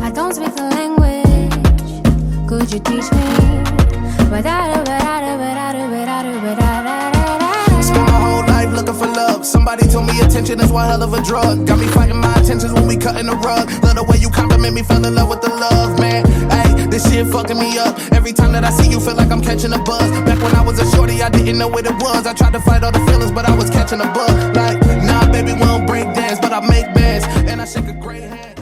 I don't speak the language. Could you teach me? Spent my whole life looking for love. Somebody told me attention is one hell of a drug. Got me fighting my intentions when we cutting the rug. Love the way you compliment me, fell in love with the love, man. Hey, this shit fucking me up. Every time that I see you, feel like I'm catching a buzz. Back when I was a shorty, I didn't know what it was. I tried to fight all the feelings, but I was catching a buzz. Like, nah, baby, we don't break dance, but I make bands, and I shake a great hand.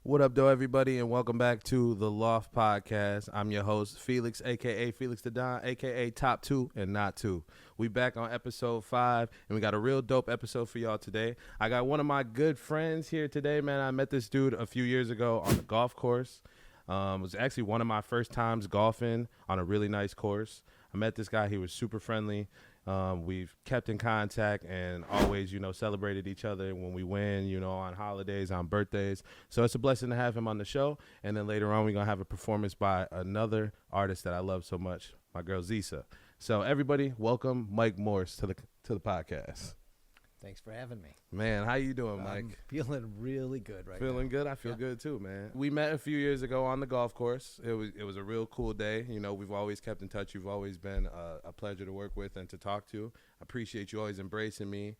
What up, though, everybody, and welcome back to the Loft Podcast. I'm your host, Felix, a.k.a. Felix the Don, a.k.a. Top 2 and Not 2. We back on episode 5, and we got a real dope episode for y'all today. I got one of my good friends here today, man. I met this dude a few years ago on the golf course. It was actually one of my first times golfing on a really nice course. I met this guy. He was super friendly. We've kept in contact and always, celebrated each other when we win, on holidays, on birthdays. So it's a blessing to have him on the show. And then later on, we're going to have a performance by another artist that I love so much, my girl Zeisa. So everybody, welcome Mike Morse to the podcast. Thanks for having me. Man, how you doing, Mike? I'm feeling really good right now. Feeling good? I feel good too, man. We met a few years ago on the golf course. It was a real cool day. We've always kept in touch. You've always been a pleasure to work with and to talk to. I appreciate you always embracing me.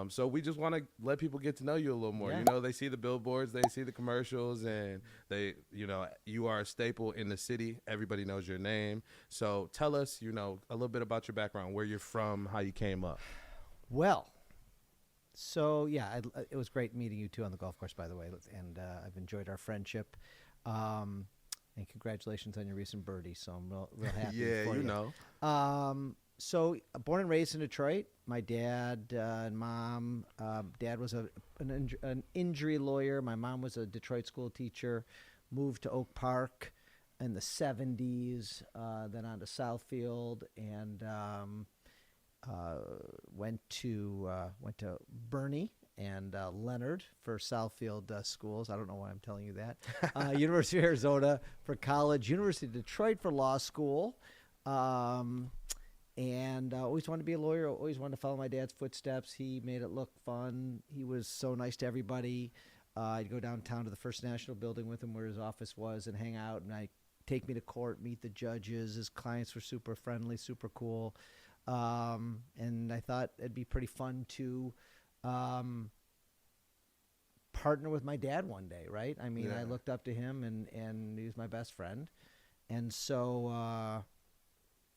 So we just want to let people get to know you a little more. Yeah. They see the billboards, they see the commercials, and they, you are a staple in the city. Everybody knows your name. So tell us, a little bit about your background, where you're from, how you came up. Well, so yeah, it was great meeting you two on the golf course, by the way, and I've enjoyed our friendship. And congratulations on your recent birdie. So I'm real happy. Yeah, for you. So born and raised in Detroit. My dad and mom. Dad was an injury lawyer. My mom was a Detroit school teacher. Moved to Oak Park in the 70s. Then on to Southfield and. Went to Bernie and Leonard for Southfield schools. I don't know why I'm telling you that. University of Arizona for college. University of Detroit for law school. And always wanted to be a lawyer. Always wanted to follow my dad's footsteps. He made it look fun. He was so nice to everybody. I'd go downtown to the First National Building with him where his office was and hang out. And I'd take me to court, meet the judges. His clients were super friendly, super cool. And I thought it'd be pretty fun to partner with my dad one day, right? I mean, I looked up to him, and he was my best friend. And so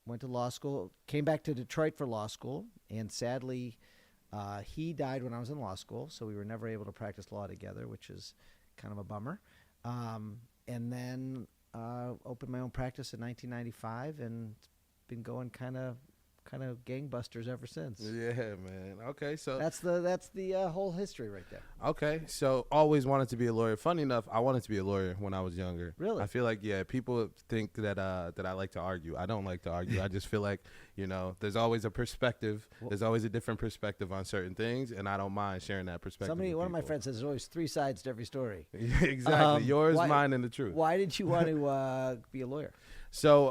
went to law school, came back to Detroit for law school, and sadly he died when I was in law school, so we were never able to practice law together, which is kind of a bummer. And then opened my own practice in 1995, and it's been going kind of gangbusters ever since. Yeah, man. Okay, so that's the whole history right there. Okay, so always wanted to be a lawyer. Funny enough, I wanted to be a lawyer when I was younger. Really? I feel like people think that I like to argue. I don't like to argue. I just feel like there's always a perspective. There's always a different perspective on certain things, and I don't mind sharing that perspective. One of my friends says there's always three sides to every story. Exactly. Yours, mine, and the truth. Why did you want to be a lawyer? So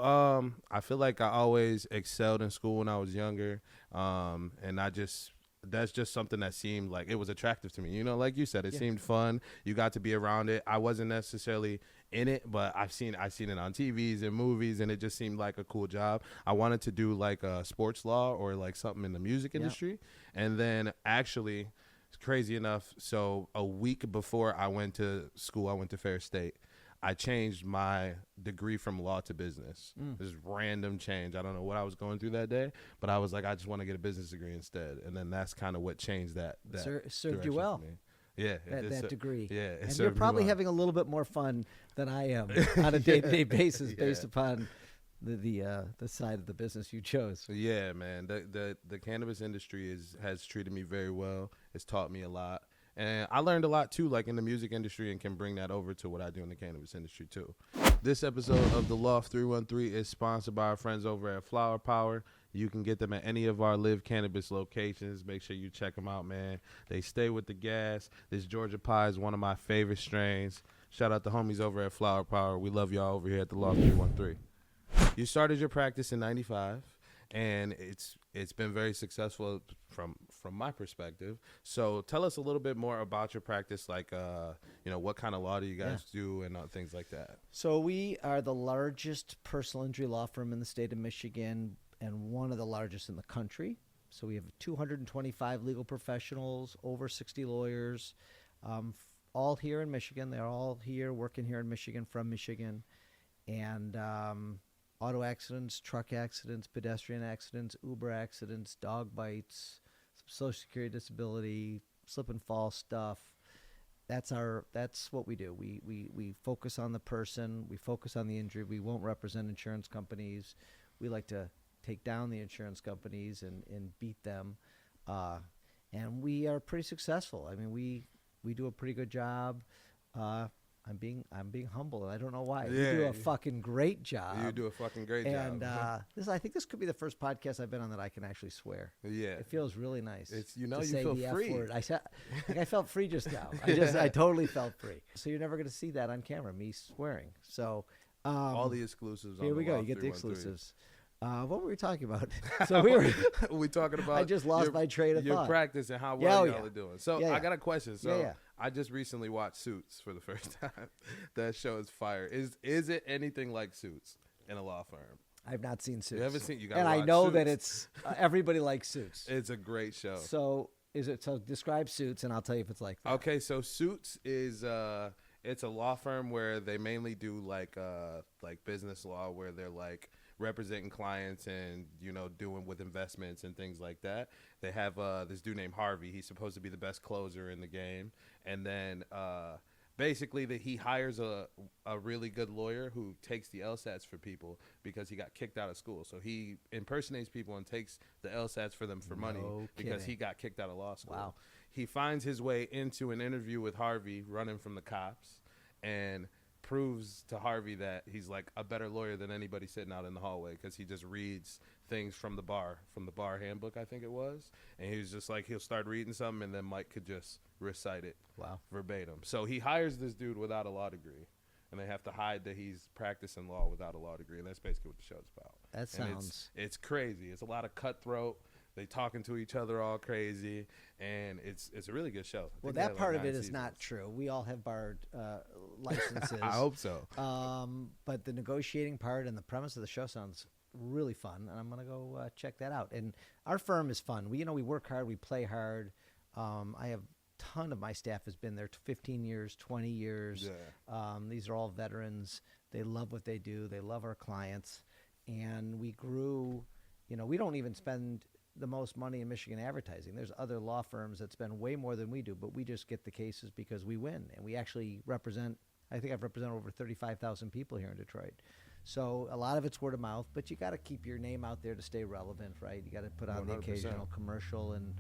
I feel like I always excelled in school when I was younger, and that's just something that seemed like it was attractive to me. Like you said, it seemed fun. You got to be around it. I wasn't necessarily in it, but I've seen it on TVs and movies, and it just seemed like a cool job. I wanted to do like a sports law or like something in the music industry, and then actually, it's crazy enough. So a week before I went to school, I went to Fair State. I changed my degree from law to business. This random change. I don't know what I was going through that day, but I was like, I just want to get a business degree instead. And then that's kind of what changed that served you well. Yeah. That degree. Yeah. And you're probably having a little bit more fun than I am on a day-to-day basis based upon the side of the business you chose. Yeah, man. The cannabis industry has treated me very well. It's taught me a lot. And I learned a lot, too, like in the music industry, and can bring that over to what I do in the cannabis industry, too. This episode of The Loft 313 is sponsored by our friends over at Flower Power. You can get them at any of our Live Cannabis locations. Make sure you check them out, man. They stay with the gas. This Georgia Pie is one of my favorite strains. Shout out the homies over at Flower Power. We love y'all over here at The Loft 313. You started your practice in 95. And it's been very successful from my perspective. So tell us a little bit more about your practice, like, what kind of law do you guys do and things like that? So we are the largest personal injury law firm in the state of Michigan and one of the largest in the country. So we have 225 legal professionals, over 60 lawyers, all here in Michigan. They're all here working here in Michigan, from Michigan. And auto accidents, truck accidents, pedestrian accidents, Uber accidents, dog bites, Social Security disability, slip and fall stuff. That's what we do. We focus on the person. We focus on the injury. We won't represent insurance companies. We like to take down the insurance companies and beat them. And we are pretty successful. I mean, we do a pretty good job. I'm being humble, and I don't know why. Yeah, you do a fucking great job. You do a fucking great and, job. And I think this could be the first podcast I've been on that I can actually swear. Yeah, it feels really nice. It's to you say feel the free. F word. I felt free just now. I totally felt free. So you're never going to see that on camera, me swearing. So all the exclusives. Here on we the go. Law You get the 313. exclusives. What were we talking about? So we were. we talking about. I just lost my train of your thought. practice and how well Yeah, y'all are doing. So Yeah, I yeah. got a question. So Yeah. I just recently watched Suits for the first time. That show is fire. Is it anything like Suits in a law firm? I've not seen Suits. You haven't seen? You got. And I know that it's everybody likes Suits. It's a great show. So describe Suits, and I'll tell you if it's like that. Okay, so Suits is it's a law firm where they mainly do like business law, where they're like representing clients and doing with investments and things like that. They have this dude named Harvey. He's supposed to be the best closer in the game, and then basically that he hires a really good lawyer who takes the LSATs for people because he got kicked out of school. So he impersonates people and takes the LSATs for them for money because he got kicked out of law school. Wow. He finds his way into an interview with Harvey running from the cops and proves to Harvey that he's like a better lawyer than anybody sitting out in the hallway because he just reads things from the bar handbook, I think it was. And he was just like, he'll start reading something and then Mike could just recite it verbatim. So he hires this dude without a law degree, and they have to hide that he's practicing law without a law degree. And that's basically what the show's about. That sounds... It's crazy. It's a lot of cutthroat. They talking to each other all crazy, and it's a really good show. Well, that part of it is not true. We all have barred licenses. I hope so. But the negotiating part and the premise of the show sounds really fun, and I'm gonna go check that out. And our firm is fun. We work hard, we play hard. I have a ton of my staff has been there 15 years, 20 years. Yeah. These are all veterans. They love what they do. They love our clients, and we grew. We don't even spend the most money in Michigan advertising. There's other law firms that spend way more than we do, but we just get the cases because we win, and we actually represent. I think I've represented over 35,000 people here in Detroit. So a lot of it's word of mouth, but you got to keep your name out there to stay relevant, right? You got to put on 100%. The occasional commercial and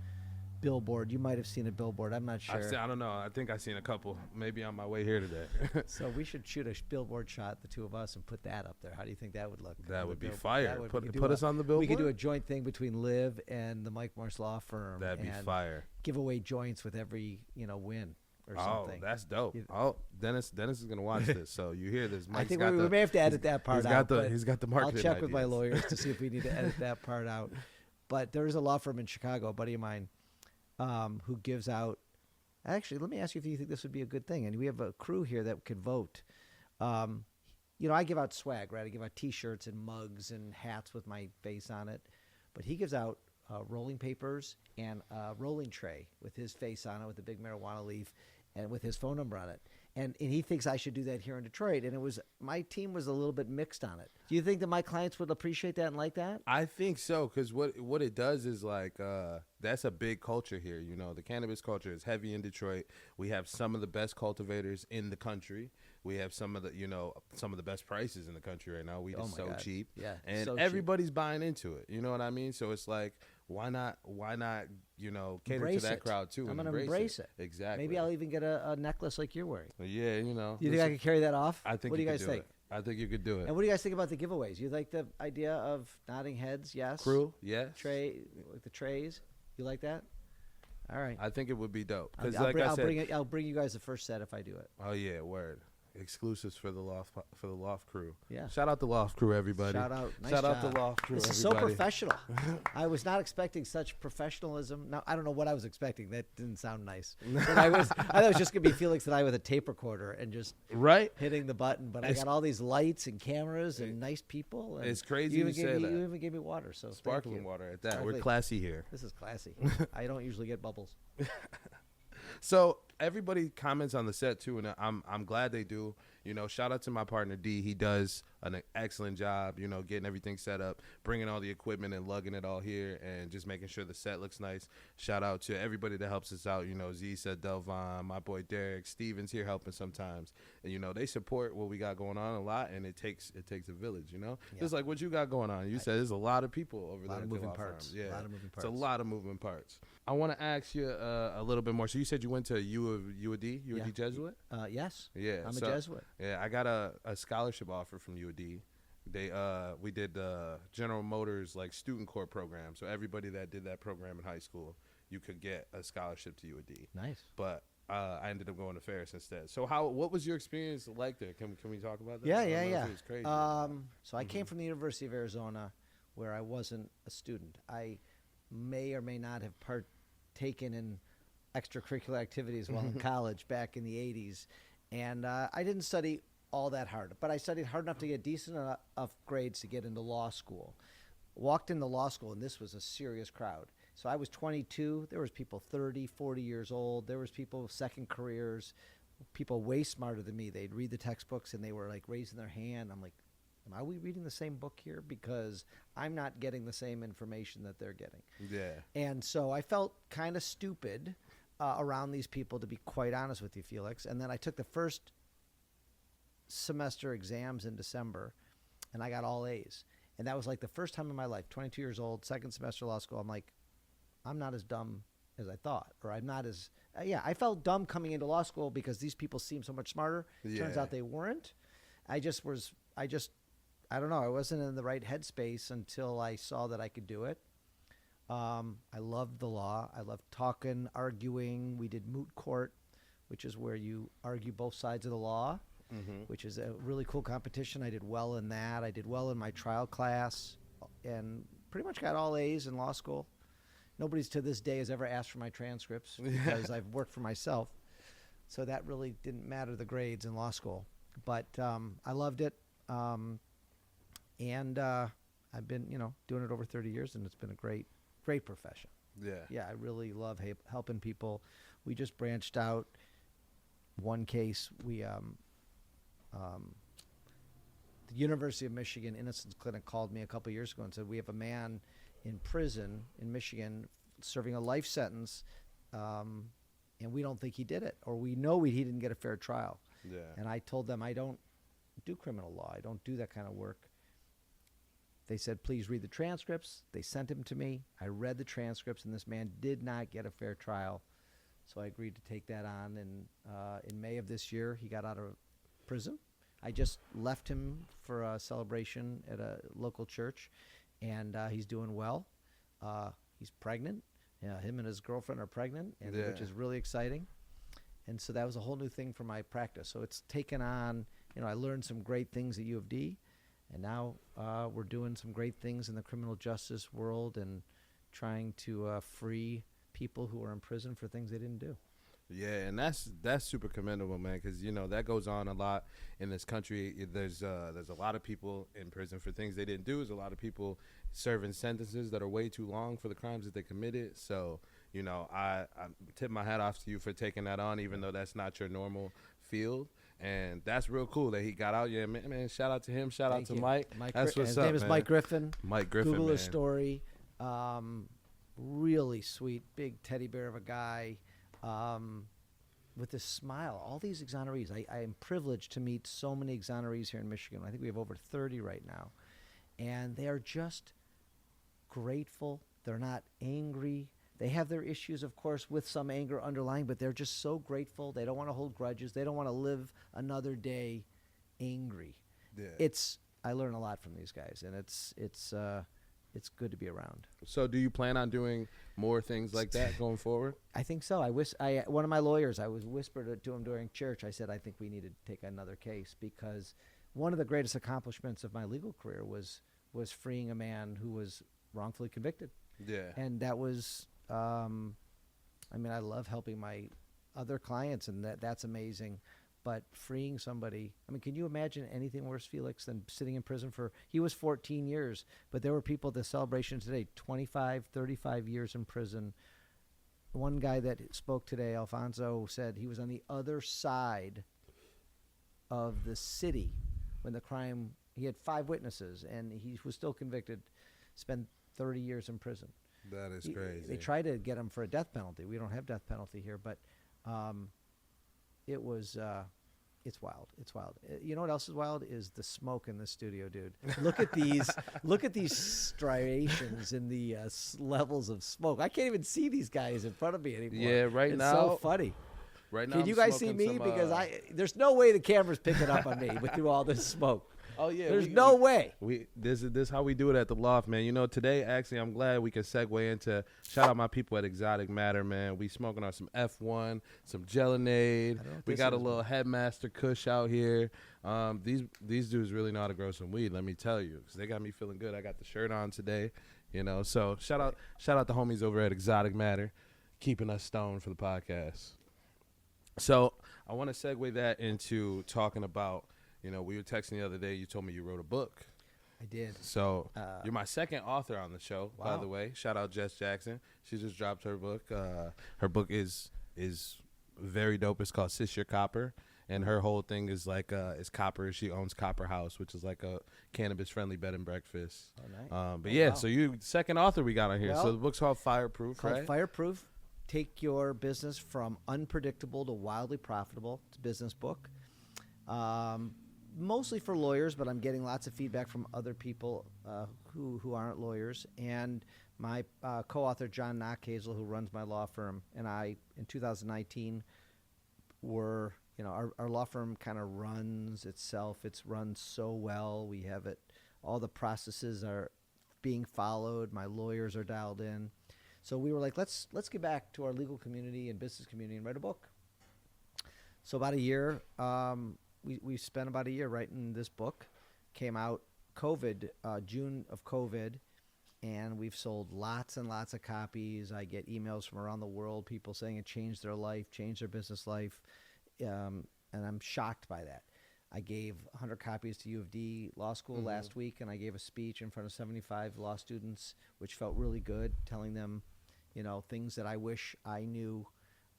billboard. You might have seen a billboard. I'm not sure. I don't know. I think I've seen a couple. Maybe on my way here today. So we should shoot a billboard shot, the two of us, and put that up there. How do you think that would look? That would be fire. Put us on the billboard. We could do a joint thing between Liv and the Mike Morse Law Firm. That'd be fire. Give away joints with every win. Or something. Oh, that's dope. Dennis is gonna watch this, so you hear this. I think we may have to edit that part out. He's got the marketing. I'll check ideas. with my lawyers to see if we need to edit that part out. But there is a law firm in Chicago, a buddy of mine, who gives out. Actually, let me ask you if you think this would be a good thing. And we have a crew here that could vote. I give out swag, right? I give out T-shirts and mugs and hats with my face on it. But he gives out rolling papers and a rolling tray with his face on it with a big marijuana leaf and with his phone number on it. And he thinks I should do that here in Detroit. And my team was a little bit mixed on it. Do you think that my clients would appreciate that and like that? I think so, because what it does is like that's a big culture here. The cannabis culture is heavy in Detroit. We have some of the best cultivators in the country. We have some of the best prices in the country right now. We just so God. cheap. Yeah, and so everybody's buying into it. You know what I mean? So it's like, why not cater embrace to that it. crowd too? I'm going to to embrace it. Exactly. Maybe I'll even get a necklace like you're wearing. Yeah, You think I could carry that off? I think. What do you guys think? I think you could do it. And what do you guys think about the giveaways? You like the idea of nodding heads? Yes. Crew? Yes. Tray with the trays. You like that? All right. I think it would be dope. Because I'll bring you guys the first set if I do it. Oh yeah, word. exclusives for the Loft crew. Yeah. Shout out the Loft crew, everybody. Shout out. Nice Shout out job. the Loft crew, This is everybody. so professional. I was not expecting such professionalism. Now, I don't know what I was expecting. That didn't sound nice. But I thought it was just going to be Felix and I with a tape recorder and just Right? hitting the button. But I got all these lights and cameras and nice people. And It's crazy you you even say gave me, that. You even gave me water. So thank Sparkling you. water at that. We're Sparkling. classy here. This is classy. I don't usually get bubbles. So everybody comments on the set too, and I'm glad they do. You know, shout out to my partner D. He does an excellent job. You know, getting everything set up, bringing all the equipment and lugging it all here, and just making sure the set looks nice. Shout out to everybody that helps us out. You know, Zeisa, Delvon, my boy Derek, Steven's here helping sometimes, and you know they support what we got going on a lot, and it takes a village. You know, Yeah. just like what you got going on. You said there's a lot of people over there. A lot of at the moving law parts. firm. Yeah, A lot of moving it's a parts. lot of moving parts. I want to ask you a little bit more. So you said you went to UAD Yeah. Jesuit? Yes. Yeah, I'm so- a Jesuit. Yeah, I got a scholarship offer from UAD. We did the General Motors like student corps program. So everybody that did that program in high school, you could get a scholarship to UAD. Nice. But I ended up going to Ferris instead. So what was your experience like there? Can we talk about that? Yeah, I don't yeah, know if yeah. It was crazy. So I came from the University of Arizona, where I wasn't a student. I may or may not have partaken in extracurricular activities while in college back in the 80s. And I didn't study all that hard, but I studied hard enough to get decent enough grades to get into law school. Walked into law school, and this was a serious crowd. So I was 22. There was people 30, 40 years old. There was people with second careers, people way smarter than me. They'd read the textbooks, and they were like raising their hand. I'm like, are we reading the same book here? Because I'm not getting the same information that they're getting. Yeah. And so I felt kind of stupid around these people, to be quite honest with you, Felix. And then I took the first semester exams in December, and I got all A's. And that was like the first time in my life, 22 years old, second semester law school. I'm like, I'm not as dumb as I thought, or I'm not as, I felt dumb coming into law school because these people seemed so much smarter. Turns Yeah. out they weren't. I don't know. I wasn't in the right headspace until I saw that I could do it. I loved the law. I loved talking, arguing. We did moot court, which is where you argue both sides of the law, which is a really cool competition. I did well in that. I did well in my trial class and pretty much got all A's in law school. Nobody's to this day has ever asked for my transcripts because I've worked for myself. So that really didn't matter, the grades in law school. But I loved it. And I've been, doing it over 30 years, and it's been a great profession. Yeah. Yeah, I really love helping people. We just branched out. One case, the University of Michigan Innocence Clinic called me a couple years ago and said, we have a man in prison in Michigan serving a life sentence, and we don't think he did it, or we know he didn't get a fair trial. Yeah. And I told them, I don't do criminal law. I don't do that kind of work. They said, please read the transcripts. They sent him to me. I read the transcripts, and this man did not get a fair trial. So I agreed to take that on. And in May of this year, he got out of prison. I just left him for a celebration at a local church, and he's doing well. He's pregnant. Him and his girlfriend are pregnant, which is really exciting. And so that was a whole new thing for my practice. So it's taken on, I learned some great things at U of D. And now we're doing some great things in the criminal justice world and trying to free people who are in prison for things they didn't do. Yeah, and that's super commendable, man, because that goes on a lot in this country. There's a lot of people in prison for things they didn't do. There's a lot of people serving sentences that are way too long for the crimes that they committed. So I tip my hat off to you for taking that on, even though that's not your normal field. And that's real cool that he got out. Yeah, man, shout out to him. Shout out to Mike. That's what's his up, name is man. Mike Griffin. Mike Griffin, Google man. his story. Really sweet, big teddy bear of a guy with this smile. All these exonerees. I am privileged to meet so many exonerees here in Michigan. I think we have over 30 right now. And they are just grateful. They're not angry. They have their issues, of course, with some anger underlying, but they're just so grateful. They don't want to hold grudges. They don't want to live another day angry. Yeah. I learn a lot from these guys, and it's it's good to be around. So do you plan on doing more things like that going forward? I think so. One of my lawyers, I was whispered to him during church. I said, I think we need to take another case, because one of the greatest accomplishments of my legal career was freeing a man who was wrongfully convicted. Yeah. And that was, I love helping my other clients, and that's amazing. But freeing somebody, can you imagine anything worse, Felix, than sitting in prison he was 14 years, but there were people at the celebration today, 25, 35 years in prison. One guy that spoke today, Alfonso, said he was on the other side of the city when the crime, he had 5 witnesses, and he was still convicted, spent 30 years in prison. That is crazy. They tried to get him for a death penalty. We don't have death penalty here, but it was, it's wild. It's wild. You know what else is wild is the smoke in the studio, dude. Look at these striations in the levels of smoke. I can't even see these guys in front of me anymore. Yeah, right it's now. It's so funny. Right now, can you guys see me? Because there's no way the camera's picking up on me through all this smoke. Oh yeah, there's no way. This is how we do it at the Loft, man. You know, today actually I'm glad we can segue into shout out my people at Exotic Matter, man. We smoking on some F1, some Gelinade. We got a little Headmaster Kush out here. These dudes really know how to grow some weed. Let me tell you, because they got me feeling good. I got the shirt on today, you know. So shout out the homies over at Exotic Matter, keeping us stoned for the podcast. So I want to segue that into talking about. You know, we were texting the other day. You told me you wrote a book. I did. So you're my second author on the show, wow. by the way. Shout out Jess Jackson. She just dropped her book. Her book is very dope. It's called Sis Your Copper. And her whole thing is like is copper. She owns Copper House, which is like a cannabis-friendly bed and breakfast. Oh, nice. But wow. So you second author we got on here. Well, so the book's called Fireproof, right? Fireproof. Take your business from unpredictable to wildly profitable. It's a business book. Mostly for lawyers, but I'm getting lots of feedback from other people who aren't lawyers. And my co-author, John Knockhazel, who runs my law firm, and I, in 2019, were, our law firm kind of runs itself. It's run so well. We have it. All the processes are being followed. My lawyers are dialed in. So we were like, let's get back to our legal community and business community and write a book. So about a year, we spent about a year writing this book. Came out June of COVID, and we've sold lots and lots of copies. I get emails from around the world, people saying it changed their life, changed their business life, and I'm shocked by that. I gave 100 copies to U of D Law School last week, and I gave a speech in front of 75 law students, which felt really good, telling them, things that I wish I knew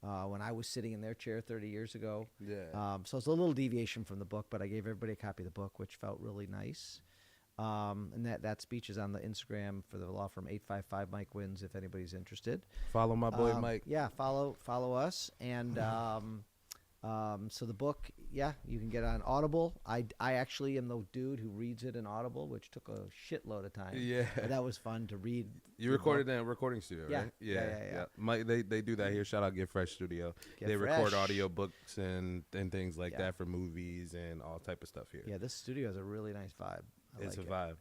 when I was sitting in their chair 30 years ago. Yeah. So it's a little deviation from the book, but I gave everybody a copy of the book, which felt really nice. And that speech is on the Instagram for the law firm 855 Mike Wins, if anybody's interested. Follow my boy Mike. Yeah, follow us. And so the book, you can get it on Audible. I actually am the dude who reads it in Audible, which took a shitload of time. Yeah. But that was fun to read. You recorded in a recording studio, Yeah. right? Yeah. Mike, they do that here. Shout out Get Fresh Studio. They record audio books and things like that for movies and all type of stuff here. Yeah, this studio has a really nice vibe. It's a vibe.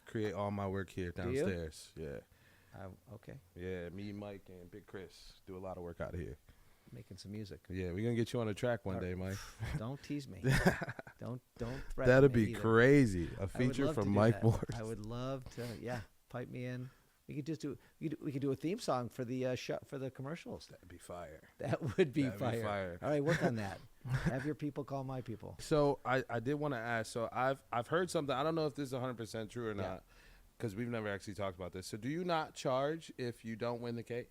Create all my work here downstairs. Yeah. Okay. Yeah, me, Mike, and Big Chris do a lot of work out of here. Making some music. Yeah, we're gonna get you on the track one day, Mike. Don't tease me. Don't threaten That'd me be either. crazy. A feature from Mike Morse. I would love to. Yeah, pipe me in. We could just do. We could do a theme song for the for the commercials. That'd be fire. That would be That'd fire. be fire. All right, work on that. Have your people call my people. So I did want to ask. So I've heard something. I don't know if this is 100% true or not, because we've never actually talked about this. So do you not charge if you don't win the case?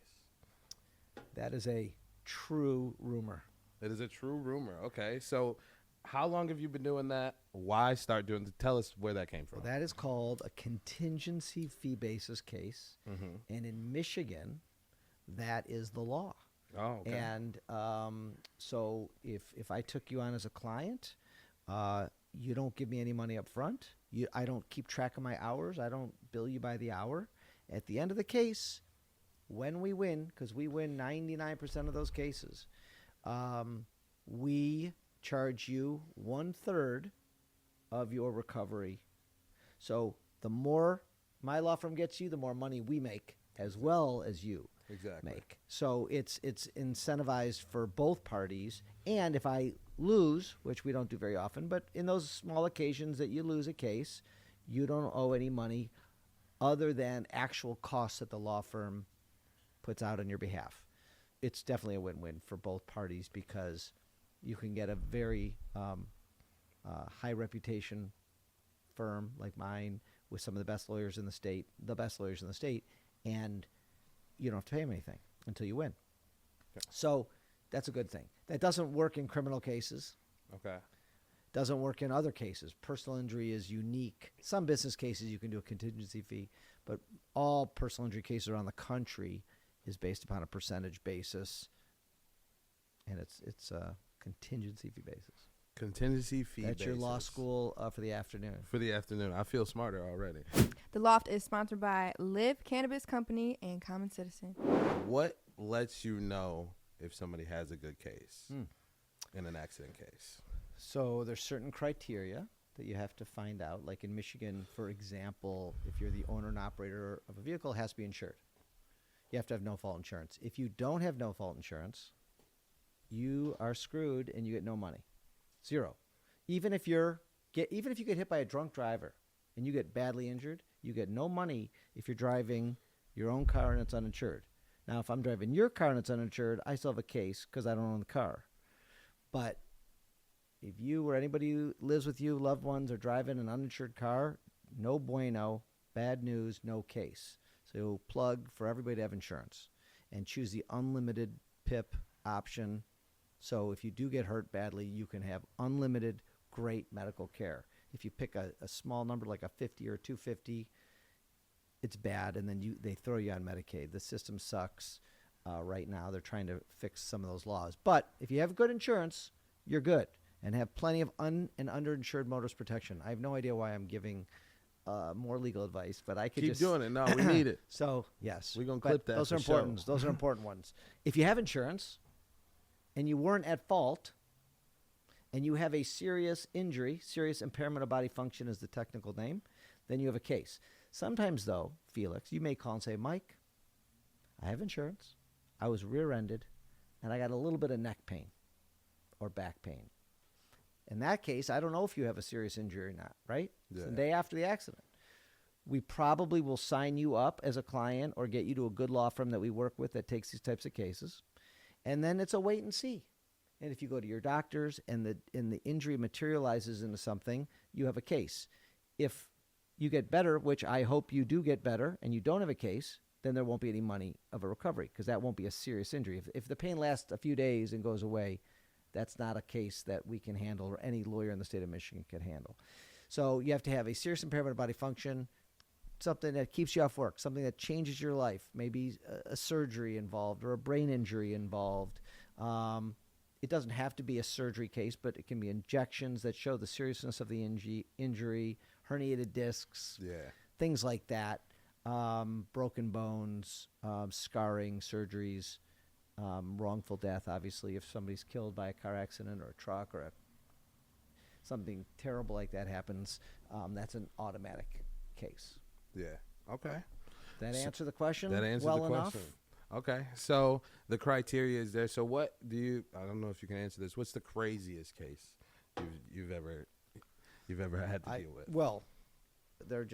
That is a true rumor. It is a true rumor. Okay, so how long have you been doing that? Why start doing it? Tell us where that came from. Well, that is called a contingency fee basis case, and in Michigan, that is the law. Oh, okay. And so if I took you on as a client, you don't give me any money up front. I don't keep track of my hours. I don't bill you by the hour. At the end of the case, when we win, because we win 99% of those cases, we charge you 1/3 of your recovery. So the more my law firm gets you, the more money we make as well as you make. So it's incentivized for both parties. And if I lose, which we don't do very often, but in those small occasions that you lose a case, you don't owe any money other than actual costs that the law firm puts out on your behalf. It's definitely a win-win for both parties because you can get a very high reputation firm like mine with some of the best lawyers in the state, and you don't have to pay them anything until you win. Okay. So that's a good thing. That doesn't work in criminal cases. Okay. Doesn't work in other cases. Personal injury is unique. Some business cases you can do a contingency fee, but all personal injury cases around the country is based upon a percentage basis, and it's a contingency fee basis. Contingency fee That's basis. your law school for the afternoon. For the afternoon. I feel smarter already. The Loft is sponsored by Live Cannabis Company and Common Citizen. What lets you know if somebody has a good case in an accident case? So there's certain criteria that you have to find out. Like in Michigan, for example, if you're the owner and operator of a vehicle, it has to be insured. You have to have no-fault insurance. If you don't have no-fault insurance, you are screwed and you get no money. Zero. Even if you get hit by a drunk driver and you get badly injured, you get no money if you're driving your own car and it's uninsured. Now, if I'm driving your car and it's uninsured, I still have a case because I don't own the car. But if you or anybody who lives with you, loved ones, are driving an uninsured car, no bueno, bad news, no case. So plug for everybody to have insurance and choose the unlimited PIP option. So if you do get hurt badly, you can have unlimited great medical care. If you pick a small number like a 50 or 250, it's bad, and then they throw you on Medicaid. The system sucks right now. They're trying to fix some of those laws. But if you have good insurance, you're good, and have plenty of and underinsured motorist protection. I have no idea why I'm giving more legal advice, but I could Keep just doing it. No, we need it. So yes, We're gonna clip that. Those are for important. sure. Those are important ones. If you have insurance and you weren't at fault, and you have a serious injury, serious impairment of body function is the technical name, then you have a case. Sometimes, though, Felix, you may call and say, Mike, I have insurance, I was rear-ended, and I got a little bit of neck pain or back pain. In that case, I don't know if you have a serious injury or not, right? Yeah. It's the day after the accident. We probably will sign you up as a client or get you to a good law firm that we work with that takes these types of cases. And then it's a wait and see. And if you go to your doctors and the injury materializes into something, you have a case. If you get better, which I hope you do get better, and you don't have a case, then there won't be any money of a recovery because that won't be a serious injury. If the pain lasts a few days and goes away, that's not a case that we can handle or any lawyer in the state of Michigan can handle. So you have to have a serious impairment of body function, something that keeps you off work, something that changes your life, maybe a surgery involved or a brain injury involved. It doesn't have to be a surgery case, but it can be injections that show the seriousness of the injury, herniated discs, things like that, broken bones, scarring, surgeries, wrongful death, obviously, if somebody's killed by a car accident or a truck or something terrible like that happens, that's an automatic case. Yeah. Okay. That answer the question? That answers well the enough? question. Okay. So the criteria is there. So what do you? I don't know if you can answer this. What's the craziest case you've ever had to deal with? Well, they're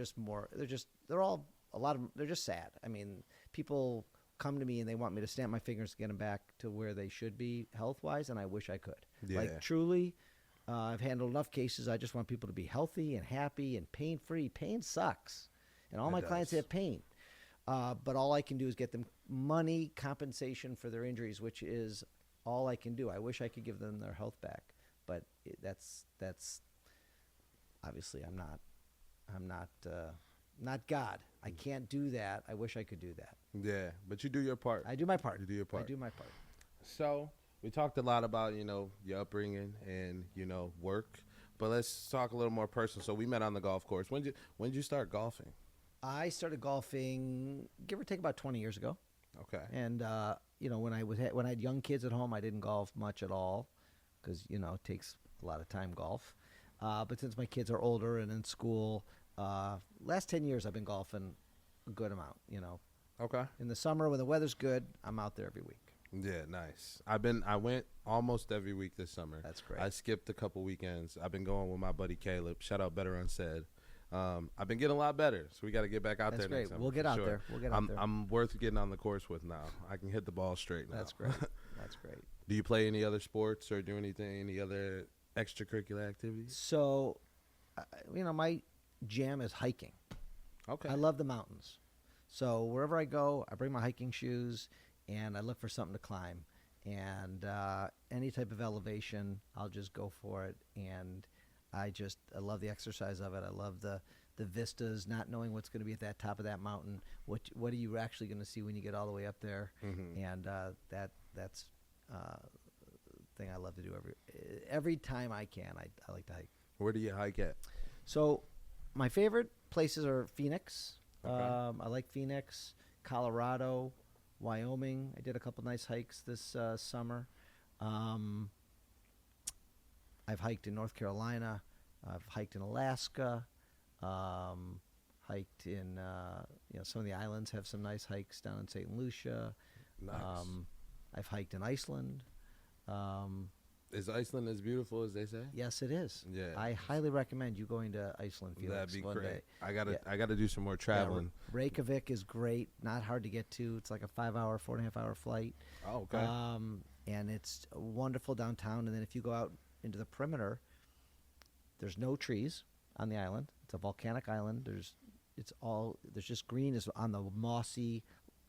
all a lot of them. They're just sad. I mean, people come to me and they want me to snap my fingers to get them back to where they should be health-wise, and I wish I could. Yeah. Like truly, I've handled enough cases. I just want people to be healthy and happy and pain-free. Pain sucks, and all my clients have pain. But all I can do is get them money compensation for their injuries, which is all I can do. I wish I could give them their health back, but that's obviously I'm not God. I can't do that. I wish I could do that. Yeah, but you do your part. I do my part. You do your part. I do my part. So we talked a lot about your upbringing and work, but let's talk a little more personal. So we met on the golf course. When did you start golfing? I started golfing, give or take, about 20 years ago. Okay. And when I had young kids at home, I didn't golf much at all because it takes a lot of time golf. But since my kids are older and in school, Last 10 years, I've been golfing a good amount. Okay. In the summer when the weather's good, I'm out there every week. Yeah, nice. I went almost every week this summer. That's great. I skipped a couple weekends. I've been going with my buddy Caleb. Shout out Better Unsaid. I've been getting a lot better, so we got to get back out That's there great. next summer. We'll get for out sure. there. We'll get out there. I'm worth getting on the course with now. I can hit the ball straight now. That's great. That's great. Do you play any other sports or do any other extracurricular activities? So, my jam is hiking. Okay. I love the mountains. So wherever I go, I bring my hiking shoes, and I look for something to climb. And any type of elevation, I'll just go for it. And I love the exercise of it. I love the vistas, not knowing what's going to be at that top of that mountain. What are you actually going to see when you get all the way up there? Mm-hmm. And that's thing I love to do every time I can. I like to hike. Where do you hike at? So my favorite places are Phoenix. Okay. I like Phoenix, Colorado, Wyoming. I did a couple nice hikes this summer. I've hiked in North Carolina. I've hiked in Alaska. Hiked in some of the islands have some nice hikes down in St. Lucia. Nice. I've hiked in Iceland. Is Iceland as beautiful as they say? Yes, it is. Yeah. I highly recommend you going to Iceland, Felix. That'd be one great. day. I gotta Yeah. I gotta do some more traveling. Yeah, Reykjavik is great. Not hard to get to. It's like a 4.5 hour flight. Oh, okay. And it's wonderful downtown. And then if you go out into the perimeter, there's no trees on the island. It's a volcanic island. There's just green is on the mossy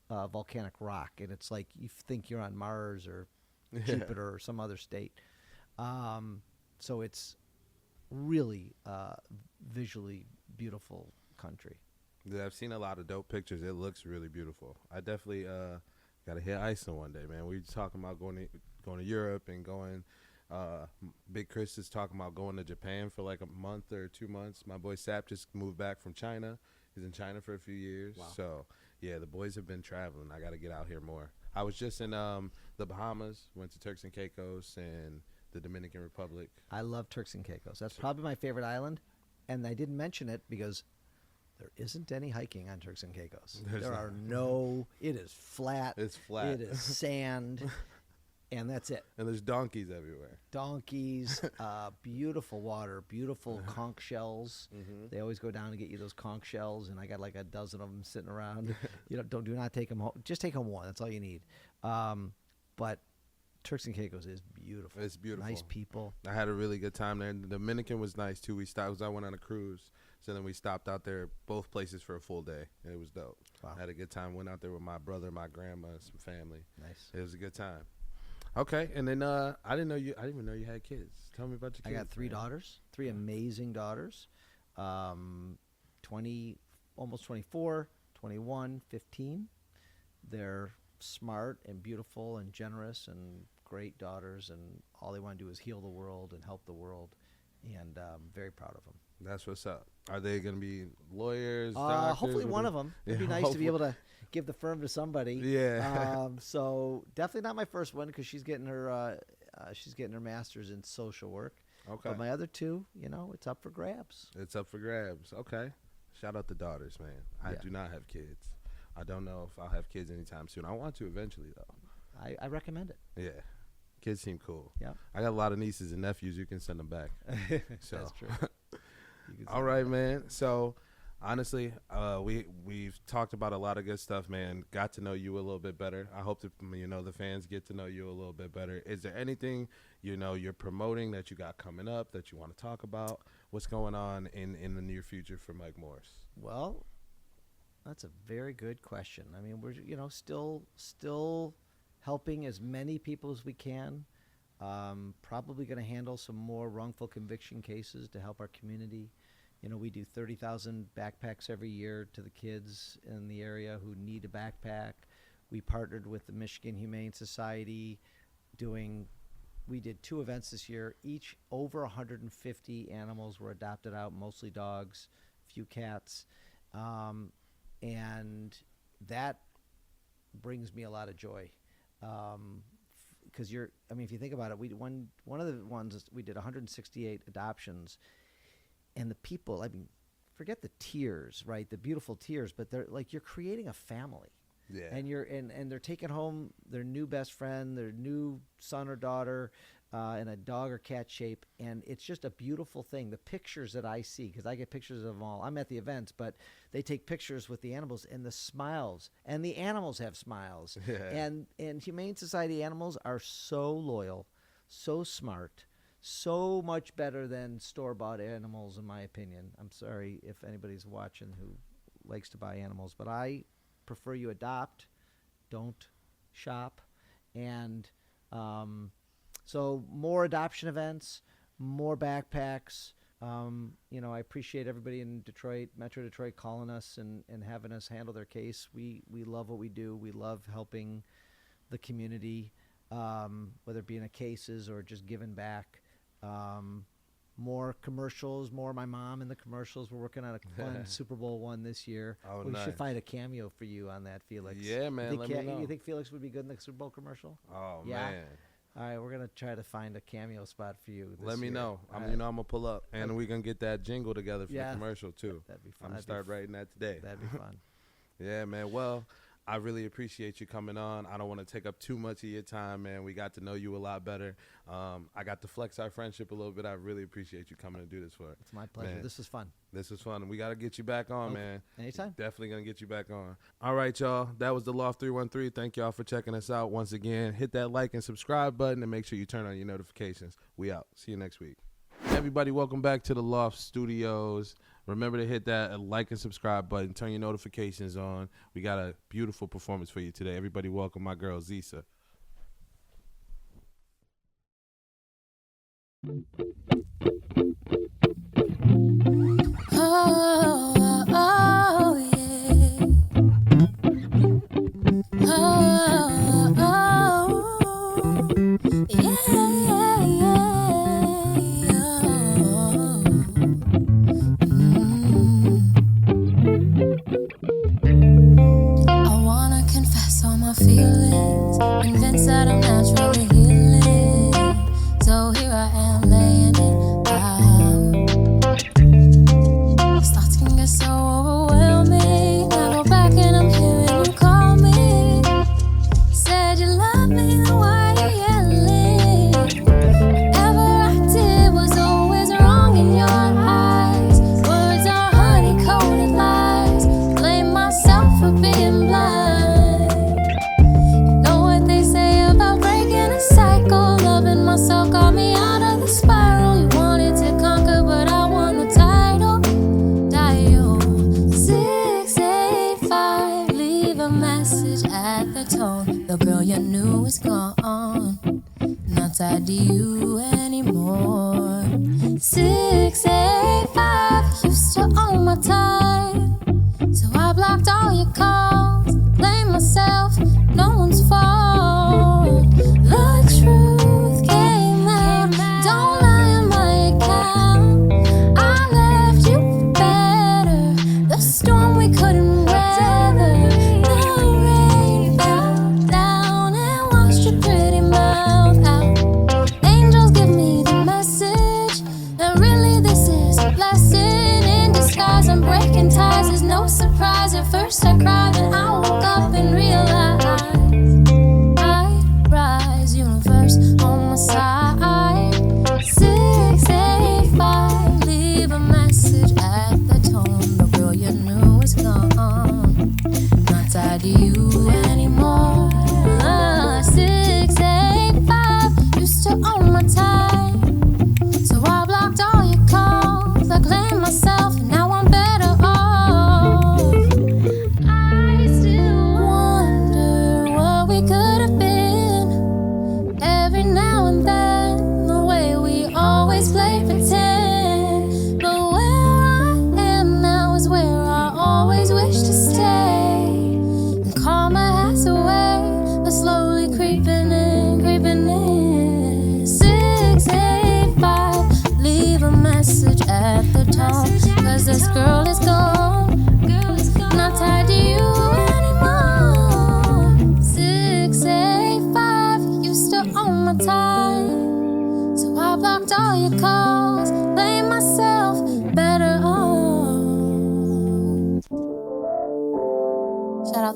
volcanic rock, and it's like you think you're on Mars or Jupiter or some other state. So it's really visually beautiful country. Yeah, I've seen a lot of dope pictures. It looks really beautiful. I definitely gotta hit Iceland one day, man. We talking about going to Europe and going. Big Chris is talking about going to Japan for like a month or 2 months. My boy Sap just moved back from China. He's in China for a few years. Wow. So yeah, the boys have been traveling. I got to get out here more. I was just in the Bahamas. Went to Turks and Caicos and the Dominican Republic. I love Turks and Caicos. That's probably my favorite island, and I didn't mention it because there isn't any hiking on Turks and Caicos. It is flat. It's flat. It is sand, and that's it. And there's donkeys everywhere. Donkeys, beautiful water, beautiful conch shells. Mm-hmm. They always go down and get you those conch shells, and I got like a dozen of them sitting around. Do not take them home. Just take home one. That's all you need. But Turks and Caicos is beautiful. It's beautiful. Nice people. I had a really good time there. The Dominican was nice too. I went on a cruise, so then we stopped out there both places for a full day. And it was dope. Wow. I had a good time. Went out there with my brother, my grandma, and some family. Nice. It was a good time. Okay, and then I didn't even know you had kids. Tell me about your kids. I got three man. daughters, three amazing daughters. 20, almost 24, 21, 15. They're smart and beautiful and generous and great daughters, and all they want to do is heal the world and help the world, and I'm very proud of them. That's what's up. Are they going to be lawyers, doctors? Hopefully one of them. It'd be nice to be able to give the firm to somebody. Yeah. So definitely not my first one because she's getting her master's in social work. Okay. But my other two, it's up for grabs. It's up for grabs. Okay. Shout out to daughters, man. I Yeah. do not have kids. I don't know if I'll have kids anytime soon. I want to eventually, though. I recommend it. Yeah. Kids seem cool. Yeah. I got a lot of nieces and nephews. You can send them back. So. That's true. All right, man. So, honestly, we've talked about a lot of good stuff, man. Got to know you a little bit better. I hope that the fans get to know you a little bit better. Is there anything you're promoting that you got coming up that you want to talk about? What's going on in the near future for Mike Morse? Well, that's a very good question. I mean, we're still helping as many people as we can. Probably going to handle some more wrongful conviction cases to help our community. We do 30,000 backpacks every year to the kids in the area who need a backpack. We partnered with the Michigan Humane Society we did 2 events this year. Each over 150 animals were adopted out, mostly dogs, a few cats. And that brings me a lot of joy. Because if you think about it, one of the ones we did 168 adoptions, and the people, forget the tears, right? The beautiful tears, but they're like you're creating a family. Yeah. And they're taking home their new best friend, their new son or daughter, in a dog or cat shape, and it's just a beautiful thing. The pictures that I see, because I get pictures of them all. I'm at the events, but they take pictures with the animals and the smiles, and the animals have smiles. Yeah. And Humane Society animals are so loyal, so smart, so much better than store-bought animals, in my opinion. I'm sorry if anybody's watching who likes to buy animals, but I prefer you adopt, don't shop, and so more adoption events, more backpacks. I appreciate everybody in Detroit, Metro Detroit, calling us and having us handle their case. We love what we do. We love helping the community, whether it be in a cases or just giving back. More commercials, more my mom in the commercials. We're working on a fun Super Bowl one this year. Oh, we nice. should find a cameo for you on that, Felix. Yeah, man. Let me know. You think Felix would be good in the Super Bowl commercial? Oh, Yeah. man. All right, we're gonna try to find a cameo spot for you. Let me know. All I'm right. gonna pull up, and we're gonna get that jingle together for the commercial too. That'd be fun. I'm gonna start writing that today. That'd be fun. Yeah, man. Well, I really appreciate you coming on. I don't want to take up too much of your time, man. We got to know you a lot better. I got to flex our friendship a little bit. I really appreciate you coming to do this for us. It's my pleasure. Man. This was fun. This was fun. We got to get you back on, man. Anytime. Definitely going to get you back on. All right, y'all. That was the Loft 313. Thank y'all for checking us out once again. Hit that like and subscribe button and make sure you turn on your notifications. We out. See you next week. Everybody, welcome back to the Loft Studios. Remember to hit that like and subscribe button. Turn your notifications on. We got a beautiful performance for you today. Everybody welcome my girl, Zeisa. Oh, oh, yeah. Oh, oh, yeah, yeah, yeah. I wanna confess all my feelings, convinced that I'm naturally healing. So here I am laying it out. These thoughts can get so overwhelming. I go back and I'm hearing you call me. Said you love me, then why are you yelling? Whatever I did was always wrong in your eyes. Words are honey-coated lies. Blame myself for being blind. You know what they say about breaking a cycle. Loving myself got me out of the spiral. You wanted to conquer, but I won the title. Dial 685. Leave a message at the tone. The girl you knew is gone. Not tied to you anymore. 685. Used to own my time, so I blocked all your calls. Blame myself, no one's fault. The truth came out. Don't lie on my account. I left you for better. The storm we couldn't weather. The rain fell down and washed your pretty mouth out. Angels give me the message, and really this is a blessing in disguise. I'm breaking ties, there's no surprise. At first I cried, then I woke up and realized I rise, universe on my side. 685, leave a message at the tone. The girl you knew is gone, not tied to you anymore. 685, used to own my time, so I blocked all your calls. I claimed myself, and now I'm better off. I still wonder what we could have been. Every now and then, the way we always play pretend. But where I am now is where I always wish to stay. And karma has a way of slowly creeping in, creeping in. 685, leave a message at the tone. 'Cause this girl is gone, not tied to you anymore. 685, used to own my time, so I blocked all your calls. Blame myself, better off.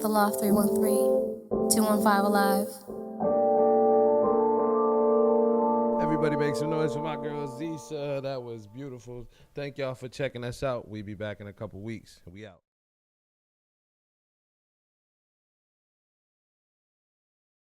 South Aloft 313-215 Alive. Everybody make some noise for my girl Zeisa. That was beautiful. Thank y'all for checking us out. We'll be back in a couple weeks. We out.